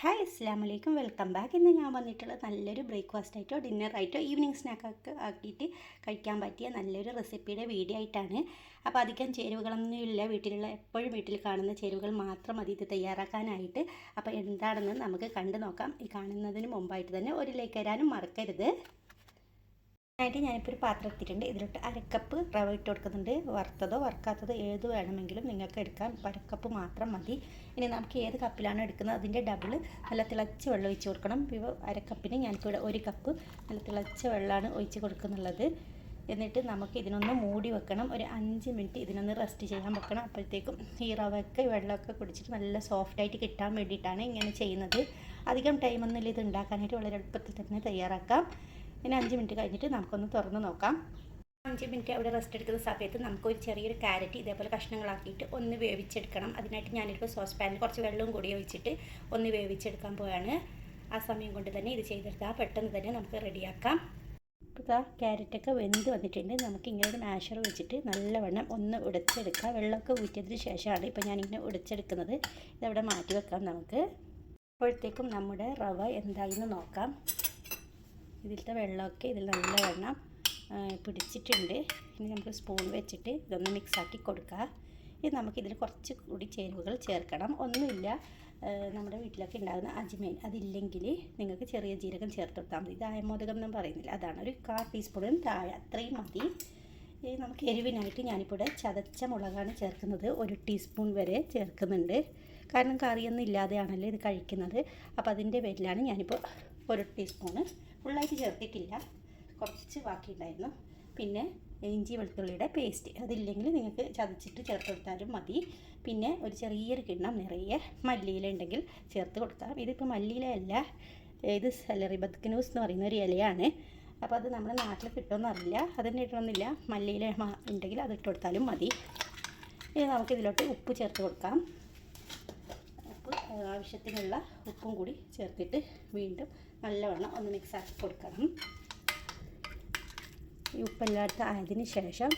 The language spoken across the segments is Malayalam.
ഹായ് അസ്സലാമു അലൈക്കും, വെൽക്കം ബാക്ക്. ഇന്ന് ഞാൻ വന്നിട്ടുള്ളത് നല്ലൊരു ബ്രേക്ക്ഫാസ്റ്റ് ആയിട്ടോ ഡിന്നർ ആയിട്ടോ ഈവനിങ് സ്നാക്കൊക്കെ ആക്കിയിട്ട് കഴിക്കാൻ പറ്റിയ നല്ലൊരു റെസിപ്പിയുടെ വീഡിയോ ആയിട്ടാണ്. അപ്പോൾ അധികം ചേരുവകളൊന്നും ഇല്ല, വീട്ടിലുള്ള എപ്പോഴും വീട്ടിൽ കാണുന്ന ചേരുവകൾ മാത്രം മതി ഇത് തയ്യാറാക്കാനായിട്ട്. അപ്പോൾ എന്താണെന്ന് നമുക്ക് കണ്ടു നോക്കാം. ഈ കാണുന്നതിന് മുമ്പായിട്ട് തന്നെ ഒരു ലൈക്ക് തരാനും മറക്കരുത്. ആയിട്ട് ഞാനിപ്പോൾ ഒരു പാത്രം എടുത്തിട്ടുണ്ട്. ഇതിലോട്ട് അരക്കപ്പ് റവ ഇട്ട് കൊടുക്കുന്നുണ്ട്. വറുത്തതോ വറുക്കാത്തതോ ഏത് വേണമെങ്കിലും നിങ്ങൾക്ക് എടുക്കാം. അരക്കപ്പ് മാത്രം മതി. ഇനി നമുക്ക് ഏത് കപ്പിലാണോ എടുക്കുന്നത് അതിൻ്റെ ഡബിൾ നല്ല തിളച്ച വെള്ളം ഒഴിച്ച് കൊടുക്കണം. ഇപ്പോൾ അരക്കപ്പിന് ഞാനിപ്പോൾ ഒരു കപ്പ് നല്ല തിളച്ച വെള്ളമാണ് ഒഴിച്ച് കൊടുക്കുന്നുള്ളത്. എന്നിട്ട് നമുക്ക് ഇതിനൊന്ന് മൂടി വെക്കണം. ഒരു 5 മിനിറ്റ് ഇതിനൊന്ന് റെസ്റ്റ് ചെയ്യാൻ വെക്കണം. അപ്പോഴത്തേക്കും ഈ റവയൊക്കെ വെള്ളമൊക്കെ കുടിച്ചിട്ട് നല്ല സോഫ്റ്റായിട്ട് കിട്ടാൻ വേണ്ടിയിട്ടാണ് ഇങ്ങനെ ചെയ്യുന്നത്. അധികം ടൈമൊന്നുമില്ല ഇത് ഉണ്ടാക്കാനായിട്ട്, വളരെ എളുപ്പത്തിൽ തന്നെ തയ്യാറാക്കാം. ഇനി 5 മിനിറ്റ് കഴിഞ്ഞിട്ട് നമുക്കൊന്ന് തുറന്ന് നോക്കാം. 5 മിനിറ്റ് അവിടെ റെസ്റ്റ് എടുക്കുന്ന സമയത്ത് നമുക്കൊരു ചെറിയൊരു ക്യാരറ്റ് ഇതേപോലെ കഷ്ണങ്ങളാക്കിയിട്ട് ഒന്ന് വേവിച്ചെടുക്കണം. അതിനായിട്ട് ഞാനിപ്പോൾ സോസ് പാനിൽ കുറച്ച് വെള്ളവും കൂടി ഒഴിച്ചിട്ട് ഒന്ന് വേവിച്ചെടുക്കാൻ പോവാണ്. ആ സമയം കൊണ്ട് തന്നെ ഇത് ചെയ്തെടുത്താൽ പെട്ടെന്ന് തന്നെ നമുക്ക് റെഡിയാക്കാം. ഇപ്പോൾ ക്യാരറ്റൊക്കെ വെന്ത് വന്നിട്ടുണ്ട്. നമുക്ക് ഇങ്ങനെ ഒരു മാഷർ വെച്ചിട്ട് നല്ലവണ്ണം ഒന്ന് ഉടച്ചെടുക്കാം. വെള്ളമൊക്കെ ഊറ്റിയതിന് ശേഷമാണ് ഇപ്പോൾ ഞാനിങ്ങനെ ഉടച്ചെടുക്കുന്നത്. ഇതവിടെ മാറ്റി വെക്കാം നമുക്ക്. അപ്പോഴത്തേക്കും നമ്മുടെ റവ എന്തായെന്ന് നോക്കാം. ഇതിലത്തെ വെള്ളമൊക്കെ ഇതിൽ നല്ലവണ്ണം പിടിച്ചിട്ടുണ്ട്. ഇനി നമുക്ക് സ്പൂൺ വെച്ചിട്ട് ഇതൊന്ന് മിക്സാക്കി കൊടുക്കുക. ഇത് നമുക്കിതിൽ കുറച്ച് കൂടി ചേരുവകൾ ചേർക്കണം. ഒന്നുമില്ല, നമ്മുടെ വീട്ടിലൊക്കെ ഉണ്ടാകുന്ന അജ്മൈൻ അതില്ലെങ്കിൽ നിങ്ങൾക്ക് ചെറിയ ജീരകം ചേർത്ത് കൊടുത്താൽ മതി. ഇത് ആയമോദകം എന്നും പറയുന്നില്ല, അതാണ് ഒരു 1/4 ടീസ്പൂണിന് താഴെ, അത്രയും മതി. നമുക്ക് എരിവിനായിട്ട് ഞാനിപ്പോൾ ഇവിടെ ചതച്ച മുളകാണ് ചേർക്കുന്നത്. 1 ടീസ്പൂൺ വരെ ചേർക്കുന്നുണ്ട്. കാരണം കറിയൊന്നും ഇല്ലാതെയാണല്ലോ ഇത് കഴിക്കുന്നത്. അപ്പോൾ അതിൻ്റെ പേരിലാണ് ഞാനിപ്പോൾ 1 ടീസ്പൂണ് ഫുള്ളായിട്ട് ചേർത്തിട്ടില്ല, കുറച്ച് ബാക്കിയുണ്ടായിരുന്നു. പിന്നെ ഇഞ്ചി വെളുത്തുള്ളിയുടെ പേസ്റ്റ് അതില്ലെങ്കിൽ നിങ്ങൾക്ക് ചതച്ചിട്ട് ചേർത്ത് കൊടുത്താലും മതി. പിന്നെ ഒരു ചെറിയൊരു കിണ്ണം നിറയെ മല്ലിയില ഉണ്ടെങ്കിൽ ചേർത്ത് കൊടുക്കാം. ഇതിപ്പോൾ മല്ലിയില അല്ല, ഇത് സെലറി ബദ്കനൂസ് എന്ന് പറയുന്ന ഒരു ഇലയാണ്. അപ്പോൾ അത് നമ്മുടെ നാട്ടിൽ കിട്ടുമെന്ന് അറിയില്ല, അതിന് ഇടണമെന്നില്ല. മല്ലിയില ഉണ്ടെങ്കിൽ അത് ഇട്ട് കൊടുത്താലും മതി. ഇനി നമുക്കിതിലോട്ട് ഉപ്പ് ചേർത്ത് കൊടുക്കാം. ഉപ്പ് ആവശ്യത്തിനുള്ള ഉപ്പും കൂടി ചേർത്തിട്ട് വീണ്ടും നല്ലവണ്ണം ഒന്ന് മിക്സാക്കി കൊടുക്കണം. ഈ ഉപ്പെല്ലാത്ത ആയതിന് ശേഷം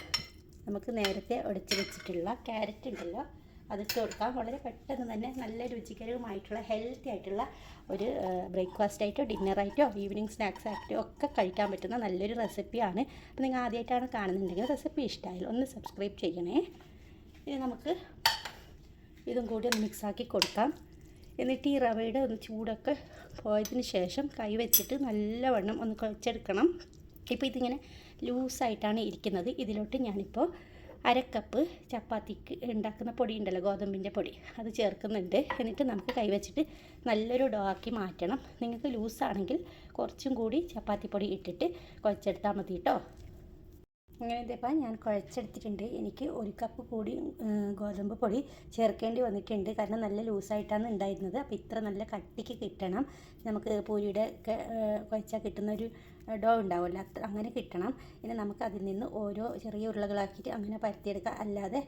നമുക്ക് നേരത്തെ ഉടച്ച് വെച്ചിട്ടുള്ള ക്യാരറ്റ് ഉണ്ടല്ലോ അതിട്ട് കൊടുക്കാം. വളരെ പെട്ടെന്ന് തന്നെ നല്ല രുചികരവുമായിട്ടുള്ള ഹെൽത്തി ആയിട്ടുള്ള ഒരു ബ്രേക്ക്ഫാസ്റ്റ് ആയിട്ടോ ഡിന്നറായിട്ടോ ഈവനിങ് സ്നാക്സ് ആയിട്ടോ ഒക്കെ കഴിക്കാൻ പറ്റുന്ന നല്ലൊരു റെസിപ്പിയാണ്. അപ്പോൾ നിങ്ങൾ ആദ്യമായിട്ടാണ് കാണുന്നുണ്ടെങ്കിൽ റെസിപ്പി ഇഷ്ടമായാലും ഒന്ന് സബ്സ്ക്രൈബ് ചെയ്യണേ. ഇനി നമുക്ക് ഇതും കൂടി ഒന്ന് മിക്സാക്കി കൊടുക്കാം. എന്നിട്ട് ഈ റവയുടെ ഒന്ന് ചൂടൊക്കെ പോയതിന് ശേഷം കൈ വെച്ചിട്ട് നല്ലവണ്ണം ഒന്ന് കുഴച്ചെടുക്കണം. ഇപ്പോൾ ഇതിങ്ങനെ ലൂസായിട്ടാണ് ഇരിക്കുന്നത്. ഇതിലോട്ട് ഞാനിപ്പോൾ അരക്കപ്പ് ചപ്പാത്തിക്ക് ഉണ്ടാക്കുന്ന പൊടി ഉണ്ടല്ലോ, ഗോതമ്പിൻ്റെ പൊടി, അത് ചേർക്കുന്നുണ്ട്. എന്നിട്ട് നമുക്ക് കൈ വെച്ചിട്ട് നല്ലൊരു ഡോ ആക്കി മാറ്റണം. നിങ്ങൾക്ക് ലൂസാണെങ്കിൽ കുറച്ചും കൂടി ചപ്പാത്തിപ്പൊടി ഇട്ടിട്ട് കുഴച്ചെടുത്താൽ മതി കേട്ടോ. അങ്ങനെ ഇതേപ്പോൾ ഞാൻ കുഴച്ചെടുത്തിട്ടുണ്ട്. എനിക്ക് 1 കപ്പ് കൂടി ഗോതമ്പ് പൊടി ചേർക്കേണ്ടി വന്നിട്ടുണ്ട്. കാരണം നല്ല ലൂസായിട്ടാണ് ഉണ്ടായിരുന്നത്. അപ്പോൾ ഇത്ര നല്ല കട്ടിക്ക് കിട്ടണം. നമുക്ക് പൂരിയുടെ ഒക്കെ കുഴച്ചാൽ കിട്ടുന്നൊരു ഡോ ഉണ്ടാവുമല്ലോ, അങ്ങനെ കിട്ടണം. ഇനി നമുക്ക് അതിൽ നിന്ന് ഓരോ ചെറിയ ഉരുളകളാക്കിയിട്ട് അങ്ങനെ പരത്തിയെടുക്കാം. അല്ലാതെ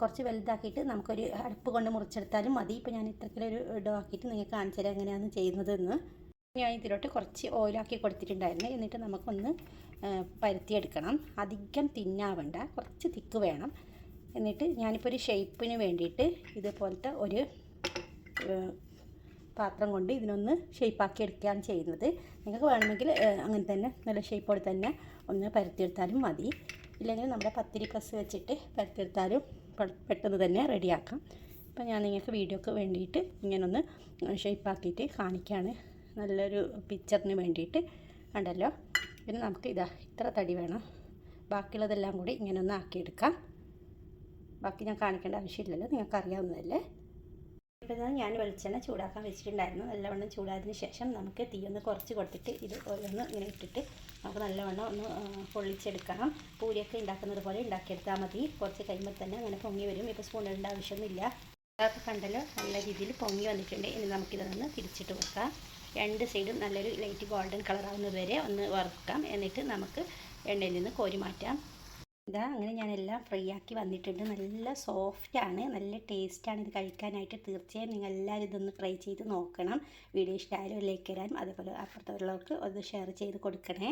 കുറച്ച് വലുതാക്കിയിട്ട് നമുക്കൊരു അടുപ്പ് കൊണ്ട് മുറിച്ചെടുത്താലും മതി. ഇപ്പോൾ ഞാൻ ഇത്രക്കിലൊരു ഡോ ആക്കിയിട്ട് നിങ്ങൾക്ക് കാണിച്ചു തരാം എങ്ങനെയാണ് ചെയ്യുന്നതെന്ന്. ഞാൻ ഇതിലോട്ട് കുറച്ച് ഓയിലാക്കി കൊടുത്തിട്ടുണ്ടായിരുന്നു. എന്നിട്ട് നമുക്കൊന്ന് പരത്തിയെടുക്കണം. അധികം തിന്നാവണ്ട, കുറച്ച് തിക്ക് വേണം. എന്നിട്ട് ഞാനിപ്പോൾ ഒരു ഷേപ്പിന് വേണ്ടിയിട്ട് ഇതുപോലത്തെ ഒരു പാത്രം കൊണ്ട് ഇതിനൊന്ന് ഷേപ്പാക്കി എടുക്കുകയാണ് ചെയ്യുന്നത്. നിങ്ങൾക്ക് വേണമെങ്കിൽ അങ്ങനെ തന്നെ നല്ല ഷേപ്പോടെ തന്നെ ഒന്ന് പരത്തിയെടുത്താലും മതി. ഇല്ലെങ്കിൽ നമ്മുടെ പത്തിരി പ്രസ് വെച്ചിട്ട് പരത്തിയെടുത്താലും പെട്ടെന്ന് തന്നെ റെഡിയാക്കാം. അപ്പോൾ ഞാൻ നിങ്ങൾക്ക് വീഡിയോക്ക് വേണ്ടിയിട്ട് ഇങ്ങനൊന്ന് ഷേപ്പാക്കിയിട്ട് കാണിക്കുകയാണ്, നല്ലൊരു പിക്ചറിന് വേണ്ടിയിട്ട്. കണ്ടല്ലോ. പിന്നെ നമുക്ക് ഇത്ര തടി വേണം. ബാക്കിയുള്ളതെല്ലാം കൂടി ഇങ്ങനെ ഒന്ന് ആക്കിയെടുക്കാം. ബാക്കി ഞാൻ കാണിക്കേണ്ട ആവശ്യമില്ലല്ലോ, നിങ്ങൾക്ക് അറിയാവുന്നതല്ലേ. ഇപ്പോൾ ഞാൻ വെളിച്ചെണ്ണ ചൂടാക്കാൻ വെച്ചിട്ടുണ്ടായിരുന്നു. നല്ലവണ്ണം ചൂടായതിന് ശേഷം നമുക്ക് തീ ഒന്ന് കുറച്ച് കൊടുത്തിട്ട് ഇത് ഓരോന്ന് ഇങ്ങനെ ഇട്ടിട്ട് നമുക്ക് നല്ലവണ്ണം ഒന്ന് പൊള്ളിച്ചെടുക്കണം. പൂരിയൊക്കെ ഉണ്ടാക്കുന്നത് പോലെ ഉണ്ടാക്കിയെടുത്താൽ മതി. കുറച്ച് കഴിയുമ്പോൾ തന്നെ അങ്ങനെ പൊങ്ങി വരും. ഇപ്പോൾ സ്പൂൺ ഇടേണ്ട ആവശ്യമൊന്നുമില്ല. അതൊക്കെ കണ്ടല്ലോ, നല്ല രീതിയിൽ പൊങ്ങി വന്നിട്ടുണ്ട്. ഇനി നമുക്കിതൊന്ന് തിരിച്ചിട്ട് വെക്കാം. 2 സൈഡും നല്ലൊരു ലൈറ്റ് ഗോൾഡൻ കളറാവുന്നത് വരെ ഒന്ന് വറുക്കാം. എന്നിട്ട് നമുക്ക് എണ്ണയിൽ നിന്ന് കോരി മാറ്റാം. അങ്ങനെ ഞാനെല്ലാം ഫ്രൈ ആക്കി വന്നിട്ടുണ്ട്. നല്ല സോഫ്റ്റാണ്, നല്ല ടേസ്റ്റാണ് ഇത് കഴിക്കാനായിട്ട്. തീർച്ചയായും നിങ്ങൾ എല്ലാവരും ഇതൊന്ന് ട്രൈ ചെയ്ത് നോക്കണം. വീഡിയോ ഇഷ്ടമായാലും ലൈക്ക് തരാനും അതുപോലെ അപ്പുറത്തുള്ളവർക്ക് ഒന്ന് ഷെയർ ചെയ്ത് കൊടുക്കണേ.